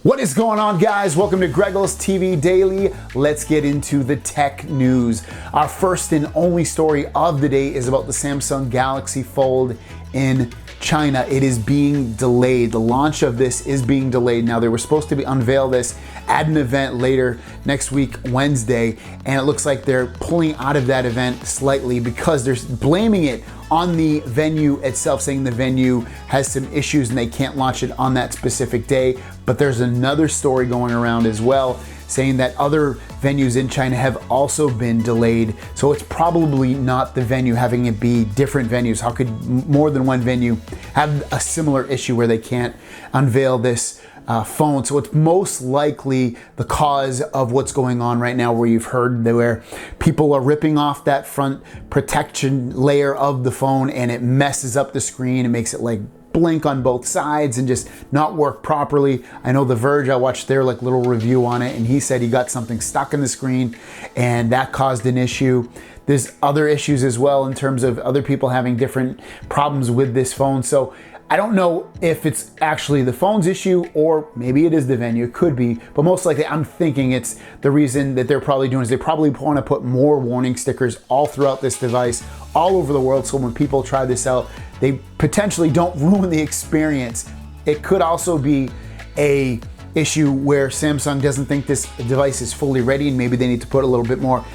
What is going on, guys? Welcome to GregglesTV Daily. Let's get into the tech news. Our first and only story of the day is about the Samsung Galaxy Fold in China. It is being delayed. The launch of this is being delayed. Now, they were supposed to unveil this at an event later next week, Wednesday, and it looks like they're pulling out of that event slightly because they're blaming it on the venue itself, saying the venue has some issues and they can't launch it on that specific day. But there's another story going around as well saying that other venues in China have also been delayed. So it's probably not the venue, having it be different venues. How could more than one venue have a similar issue where they can't unveil this phone? So it's most likely the cause of what's going on right now, where you've heard where people are ripping off that front protection layer of the phone and it messes up the screen. It makes it like blink on both sides and just not work properly. I know The Verge, I watched their little review on it, and he said he got something stuck in the screen and that caused an issue. There's other issues as well in terms of other people having different problems with this phone. So I don't know if it's actually the phone's issue or maybe it is the venue. It could be, but most likely I'm thinking it's the reason that they're probably doing is they probably want to put more warning stickers all throughout this device, all over the world, so when people try this out, they potentially don't ruin the experience. It could also be a issue where Samsung doesn't think this device is fully ready and maybe they need to put a little bit more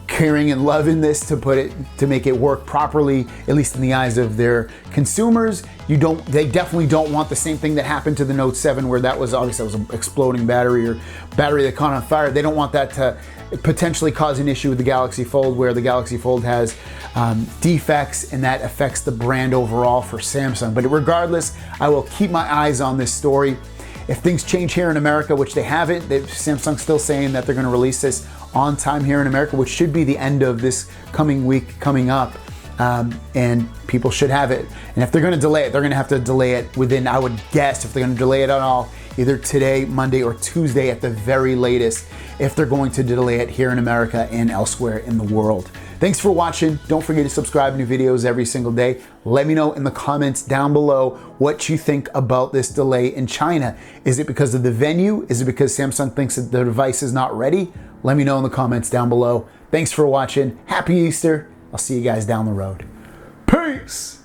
caring and love in this to make it work properly, at least in the eyes of their consumers. They definitely don't want the same thing that happened to the Note 7, where that was obviously an exploding battery or battery that caught on fire. They don't want that to potentially cause an issue with the Galaxy Fold, where the Galaxy Fold has defects and that affects the brand overall for Samsung. But regardless, I will keep my eyes on this story. If things change here in America, which they haven't, Samsung's still saying that they're going to release this on time here in America, which should be the end of this coming week coming up, and people should have it. And if they're going to delay it, they're going to have to delay it within, I would guess, if they're going to delay it at all, either today, Monday, or Tuesday at the very latest, if they're going to delay it here in America and elsewhere in the world. Thanks for watching. Don't forget to subscribe to new videos every single day. Let me know in the comments down below what you think about this delay in China. Is it because of the venue? Is it because Samsung thinks that the device is not ready? Let me know in the comments down below. Thanks for watching. Happy Easter. I'll see you guys down the road. Peace.